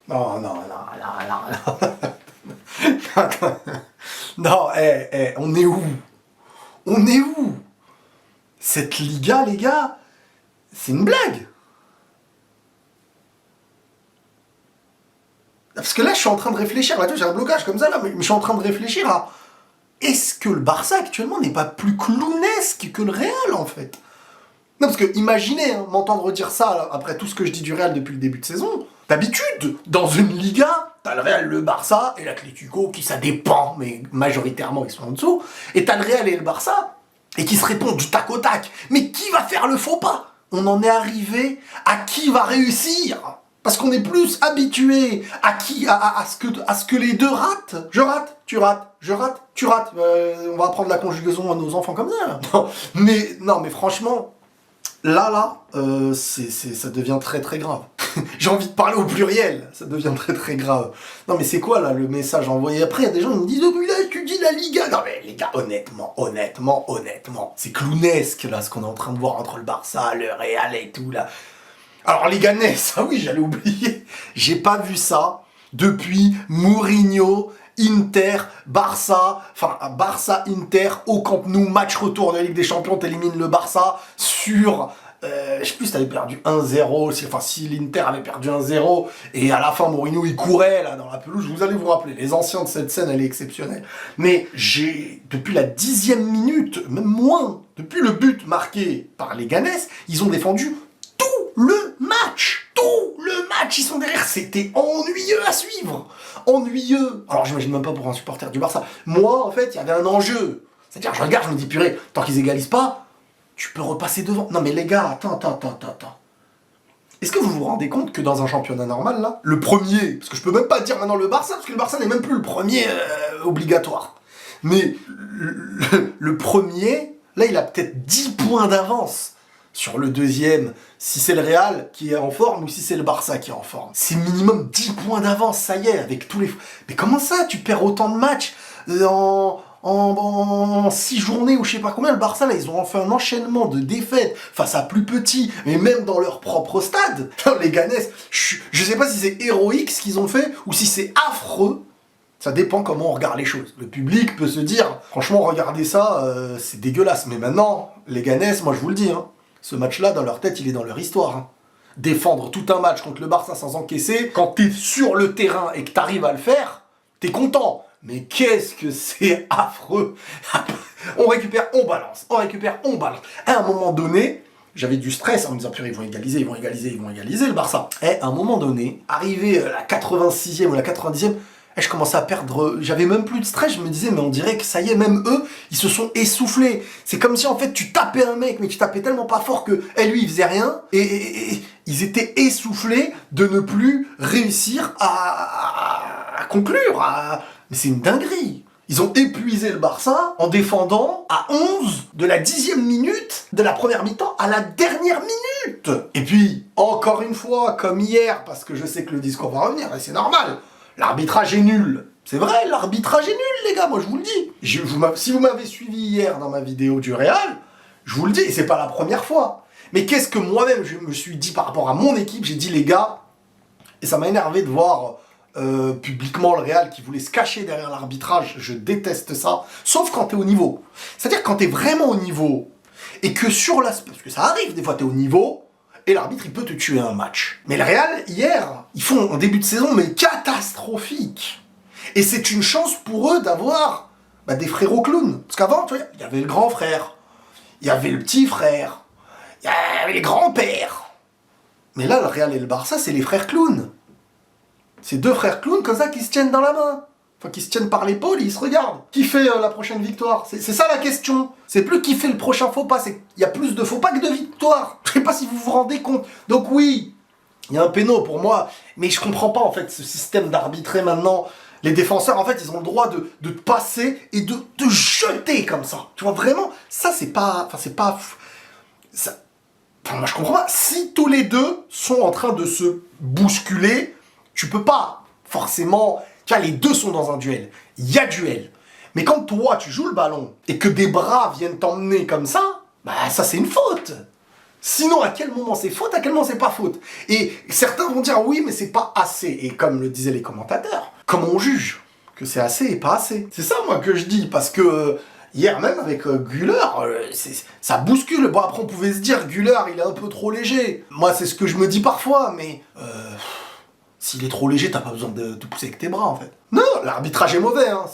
Non, non, non, non, non. Non, on est où? On est où? Cette Liga, les gars, c'est une blague. Parce que là, je suis en train de réfléchir. Là, tu vois, j'ai un blocage comme ça, là, mais je suis en train de réfléchir à... Est-ce que le Barça, actuellement, n'est pas plus clownesque que le Real, en fait? Non, parce que imaginez, hein, m'entendre dire ça, là, après tout ce que je dis du Real depuis le début de saison. D'habitude, dans une Liga, t'as le Real, le Barça et l'Atlético, qui ça dépend, mais majoritairement ils sont en dessous. Et t'as le Real et le Barça, et qui se répondent du tac au tac. Mais qui va faire le faux pas? On en est arrivé à qui va réussir? Parce qu'on est plus habitué à qui, à ce que les deux ratent. Je rate, tu rates, je rate, tu rates. On va apprendre la conjugaison à nos enfants comme ça, là. Non, mais franchement, ça devient très très grave. J'ai envie de parler au pluriel, ça devient très très grave. Non mais c'est quoi là le message envoyé? Après il y a des gens qui me disent oh, là tu dis la Liga. Non mais les gars, honnêtement, c'est clownesque là ce qu'on est en train de voir entre le Barça, le Real et tout là. Alors les Ganais, ça oui j'allais oublier. J'ai pas vu ça depuis Mourinho, Inter, Barça, Inter, au Camp Nou, match retour de la Ligue des Champions, t'élimines le Barça sur... je sais plus si t'avais perdu 1-0, si l'Inter avait perdu 1-0, et à la fin Mourinho il courait là dans la pelouse, vous allez vous rappeler, les anciens de cette scène elle est exceptionnelle. Mais depuis la 10e minute, même moins, depuis le but marqué par les Ganes, ils ont défendu le match, ils sont derrière, c'était ennuyeux à suivre, ennuyeux. Alors j'imagine même pas pour un supporter du Barça. Moi, en fait, il y avait un enjeu. C'est-à-dire, je regarde, je me dis, purée, tant qu'ils égalisent pas, tu peux repasser devant. Non mais les gars, attends. Est-ce que vous vous rendez compte que dans un championnat normal, là, le premier, parce que je peux même pas dire maintenant le Barça, parce que le Barça n'est même plus le premier obligatoire. Mais le premier, là, il a peut-être 10 points d'avance sur le deuxième, si c'est le Real qui est en forme ou si c'est le Barça qui est en forme. C'est minimum 10 points d'avance, ça y est, avec tous les... Mais comment ça, tu perds autant de matchs en 6 journées ou je sais pas combien? Le Barça, là, ils ont fait un enchaînement de défaites face à plus petits, mais même dans leur propre stade. Les Ganes, je sais pas si c'est héroïque ce qu'ils ont fait ou si c'est affreux. Ça dépend comment on regarde les choses. Le public peut se dire, franchement, regardez ça, c'est dégueulasse. Mais maintenant, les Ganes, moi je vous le dis, hein, ce match-là, dans leur tête, il est dans leur histoire. Hein. Défendre tout un match contre le Barça sans encaisser, quand t'es sur le terrain et que t'arrives à le faire, t'es content. Mais qu'est-ce que c'est affreux. On récupère, on balance. À un moment donné, j'avais du stress en me disant, purée, ils vont égaliser le Barça. Et à un moment donné, arrivé à la 86e ou la 90e, je commençais à perdre, j'avais même plus de stress, je me disais, mais on dirait que ça y est, même eux, ils se sont essoufflés. C'est comme si en fait tu tapais un mec, mais tu tapais tellement pas fort que lui il faisait rien, et ils étaient essoufflés de ne plus réussir à conclure. Mais c'est une dinguerie. Ils ont épuisé le Barça en défendant à 11 de la 10e minute de la première mi-temps à la dernière minute. Et puis, encore une fois, comme hier, parce que je sais que le discours va revenir, et c'est normal, l'arbitrage est nul. C'est vrai, l'arbitrage est nul, les gars, moi je vous le dis. Si vous m'avez suivi hier dans ma vidéo du Real, je vous le dis, et c'est pas la première fois. Mais qu'est-ce que moi-même je me suis dit par rapport à mon équipe? J'ai dit, les gars, et ça m'a énervé de voir publiquement le Real qui voulait se cacher derrière l'arbitrage, je déteste ça, sauf quand t'es au niveau. C'est-à-dire quand t'es vraiment au niveau, et que sur l'aspect, parce que ça arrive, des fois t'es au niveau, et l'arbitre, il peut te tuer un match. Mais le Real, hier, ils font un début de saison, mais catastrophique. Et c'est une chance pour eux d'avoir des frérots clowns. Parce qu'avant, tu vois, il y avait le grand frère, il y avait le petit frère, il y avait les grands-pères. Mais là, le Real et le Barça, c'est les frères clowns. C'est deux frères clowns comme ça qui se tiennent dans la main. Enfin, qui se tiennent par l'épaule et ils se regardent. Qui fait la prochaine victoire? C'est ça la question. C'est plus qui fait le prochain faux pas, c'est qu'il y a plus de faux pas que de victoires. Je sais pas si vous vous rendez compte. Donc oui, il y a un péno pour moi, mais je comprends pas en fait ce système d'arbitrer maintenant. Les défenseurs, en fait, ils ont le droit de te passer et de te jeter comme ça. Tu vois, vraiment, ça c'est pas... Enfin, c'est pas... Ça... Enfin, moi je comprends pas. Si tous les deux sont en train de se bousculer, tu peux pas forcément... Tu vois, les deux sont dans un duel. Il y a duel. Mais quand toi, tu joues le ballon et que des bras viennent t'emmener comme ça, ça, c'est une faute. Sinon, à quel moment c'est faute, à quel moment c'est pas faute? Et certains vont dire oui, mais c'est pas assez. Et comme le disaient les commentateurs, comment on juge que c'est assez et pas assez? C'est ça, moi, que je dis, parce que hier même avec Güler, ça bouscule. Bon, après, on pouvait se dire, Güler, il est un peu trop léger. Moi, c'est ce que je me dis parfois, mais s'il est trop léger, t'as pas besoin de te pousser avec tes bras, en fait. Non, l'arbitrage est mauvais, hein.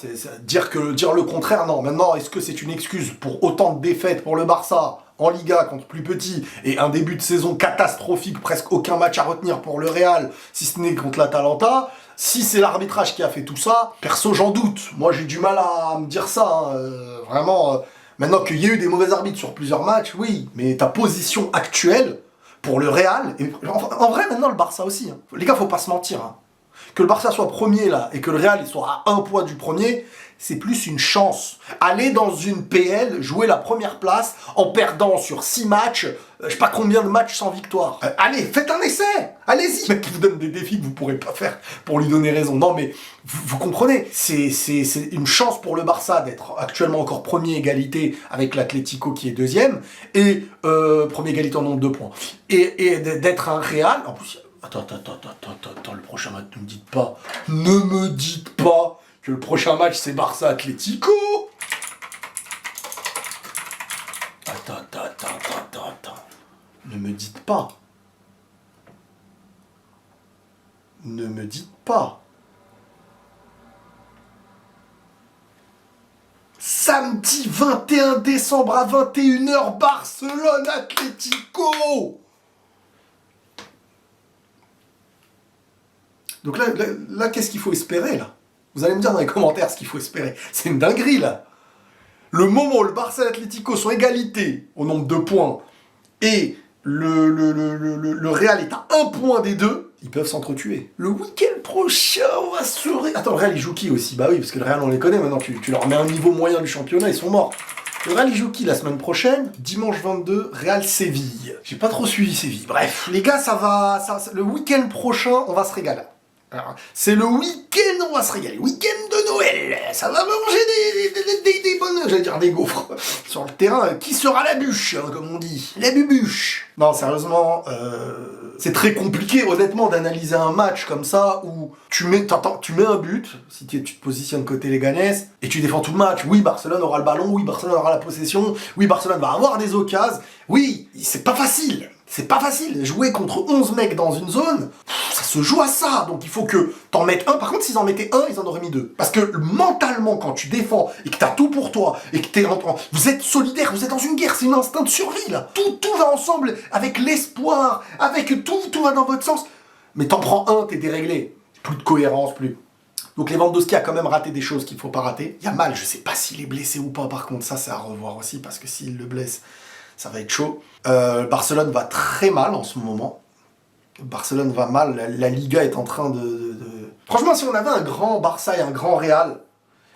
Dire le contraire, non. Maintenant, est-ce que c'est une excuse pour autant de défaites pour le Barça en Liga contre plus petit et un début de saison catastrophique, presque aucun match à retenir pour le Real, si ce n'est contre l'Atalanta? Si c'est l'arbitrage qui a fait tout ça, perso, j'en doute. Moi, j'ai du mal à me dire ça, hein. Vraiment, maintenant qu'il y a eu des mauvais arbitres sur plusieurs matchs, oui, mais ta position actuelle pour le Real, et en vrai, maintenant, le Barça aussi, hein. Les gars, faut pas se mentir, hein. Que le Barça soit premier là et que le Real il soit à un point du premier, c'est plus une chance. Aller dans une PL, jouer la première place en perdant sur 6 matchs, je sais pas combien de matchs sans victoire. Allez, faites un essai. Allez-y. Le mec qui vous donne des défis que vous pourrez pas faire pour lui donner raison. Non mais vous comprenez, c'est une chance pour le Barça d'être actuellement encore premier égalité avec l'Atlético qui est deuxième et premier égalité en nombre de points et d'être un Real en plus. Attends, le prochain match, ne me dites pas que le prochain match c'est Barça-Atlético. Attends. Ne me dites pas. Ne me dites pas. Samedi 21 décembre à 21h, Barcelone-Atlético. Donc là qu'est-ce qu'il faut espérer, là? Vous allez me dire dans les commentaires ce qu'il faut espérer. C'est une dinguerie, là. Le moment où le Barça et l'Atlético sont égalité au nombre de points et le Real est à un point des deux, ils peuvent s'entretuer. Le week-end prochain, on va se... Attends, le Real, il joue qui aussi? Bah oui, parce que le Real, on les connaît maintenant. Tu leur mets un niveau moyen du championnat, ils sont morts. Le Real, il joue qui la semaine prochaine? Dimanche 22, Real-Séville. J'ai pas trop suivi Séville. Bref, les gars, le week-end prochain, on va se régaler. C'est le week-end, on va se régaler. Week-end de Noël. Ça va manger des bonnes, j'allais dire des gaufres. Sur le terrain, qui sera la bûche, hein, comme on dit. La bubuche. Non, sérieusement, c'est très compliqué, honnêtement, d'analyser un match comme ça où tu mets un but, si tu te positionnes côté Leganés, et tu défends tout le match. Oui, Barcelone aura le ballon, oui, Barcelone aura la possession, oui, Barcelone va avoir des occasions. Oui, c'est pas facile. C'est pas facile. Jouer contre 11 mecs dans une zone, ça se joue à ça. Donc il faut que t'en mettes un. Par contre, s'ils en mettaient un, ils en auraient mis deux. Parce que mentalement, quand tu défends et que t'as tout pour toi et que vous êtes solidaire, vous êtes dans une guerre, c'est un instinct de survie là. Tout va ensemble avec l'espoir, avec tout va dans votre sens. Mais t'en prends un, t'es déréglé. Plus de cohérence, plus. Donc Lewandowski a quand même raté des choses qu'il faut pas rater. Il y a mal, je sais pas s'il est blessé ou pas. Par contre, ça c'est à revoir aussi parce que s'il le blesse, ça va être chaud. Barcelone va très mal en ce moment. Barcelone va mal. La Liga est en train de... Franchement, si on avait un grand Barça et un grand Real,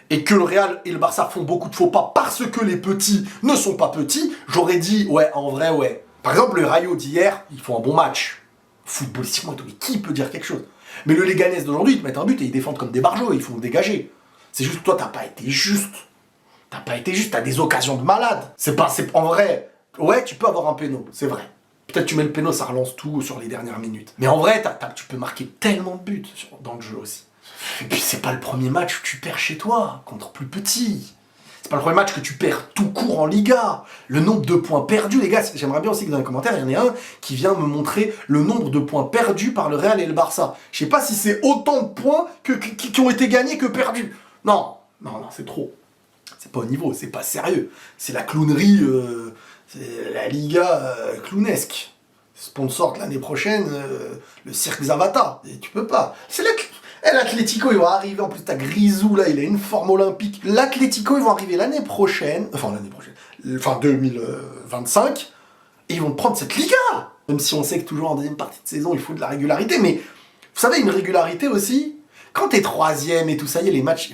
et que le Real et le Barça font beaucoup de faux pas parce que les petits ne sont pas petits, j'aurais dit, ouais, en vrai, ouais. Par exemple, le Rayo d'hier, ils font un bon match. Footballistiquement, qui peut dire quelque chose? Mais le Leganés d'aujourd'hui, ils te mettent un but et ils défendent comme des barjots, ils font dégager. C'est juste, toi, t'as pas été juste. T'as des occasions de malade. En vrai... Ouais, tu peux avoir un péno, c'est vrai. Peut-être tu mets le péno, ça relance tout sur les dernières minutes. Mais en vrai, tu peux marquer tellement de buts dans le jeu aussi. Et puis c'est pas le premier match que tu perds chez toi, contre plus petit. C'est pas le premier match que tu perds tout court en Liga. Le nombre de points perdus, les gars, j'aimerais bien aussi que dans les commentaires, il y en ait un qui vient me montrer le nombre de points perdus par le Real et le Barça. Je sais pas si c'est autant de points qui ont été gagnés que perdus. Non, c'est trop. C'est pas au niveau, c'est pas sérieux. C'est la clownerie... C'est la Liga clownesque. Sponsor de l'année prochaine, le cirque Zavata. Et tu peux pas. C'est l'Atlético, ils vont arriver. En plus, t'as Grisou, là, il a une forme olympique. L'Atlético, ils vont arriver l'année prochaine. Enfin, 2025. Et ils vont prendre cette Liga. Même si on sait que toujours en deuxième partie de saison, il faut de la régularité. Mais, vous savez, une régularité aussi, quand t'es troisième et tout ça, y est, les matchs,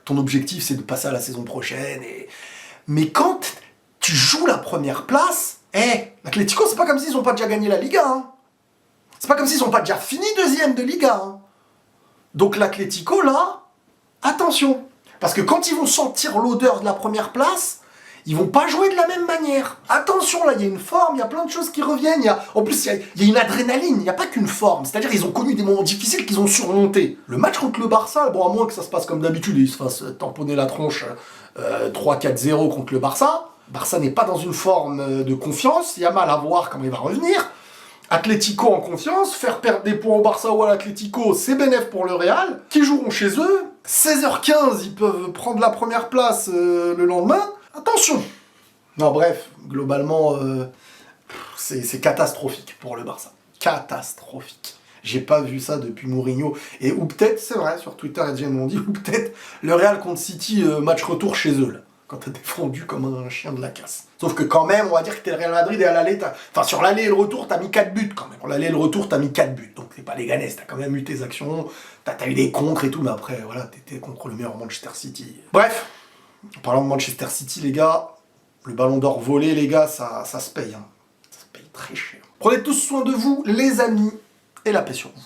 ton objectif, c'est de passer à la saison prochaine. Mais quand... tu joues la première place, l'Atlético, c'est pas comme s'ils ont pas déjà gagné la Liga, hein. C'est pas comme s'ils ont pas déjà fini deuxième de Liga, hein. Donc l'Atlético, là, attention. Parce que quand ils vont sentir l'odeur de la première place, ils vont pas jouer de la même manière. Attention, là, il y a une forme, il y a plein de choses qui reviennent. En plus, il y a une adrénaline, il n'y a pas qu'une forme. C'est-à-dire qu'ils ont connu des moments difficiles qu'ils ont surmontés. Le match contre le Barça, bon, à moins que ça se passe comme d'habitude, ils se fassent tamponner la tronche 3-4-0 contre le Barça. Barça n'est pas dans une forme de confiance, il y a mal à voir comment il va revenir. Atlético en confiance, faire perdre des points au Barça ou à l'Atlético, c'est bénéf pour le Real, qui joueront chez eux. 16h15, ils peuvent prendre la première place le lendemain. Attention. Non, bref, globalement, c'est catastrophique pour le Barça. Catastrophique. J'ai pas vu ça depuis Mourinho. Ou peut-être, c'est vrai, sur Twitter, les gens m'ont dit, ou peut-être le Real contre City, match retour chez eux, là. Quand t'as défendu comme un chien de la casse. Sauf que quand même, on va dire que t'es le Real Madrid et à l'aller, enfin sur l'aller et le retour, t'as mis 4 buts quand même. Pour l'aller et le retour, t'as mis 4 buts. Donc t'es pas les Ganes, t'as quand même eu tes actions, t'as eu des contres et tout, mais après, voilà, t'étais contre le meilleur Manchester City. Bref, en parlant de Manchester City, les gars, le ballon d'or volé, les gars, ça se paye. Hein. Ça se paye très cher. Prenez tous soin de vous, les amis, et la paix sur vous.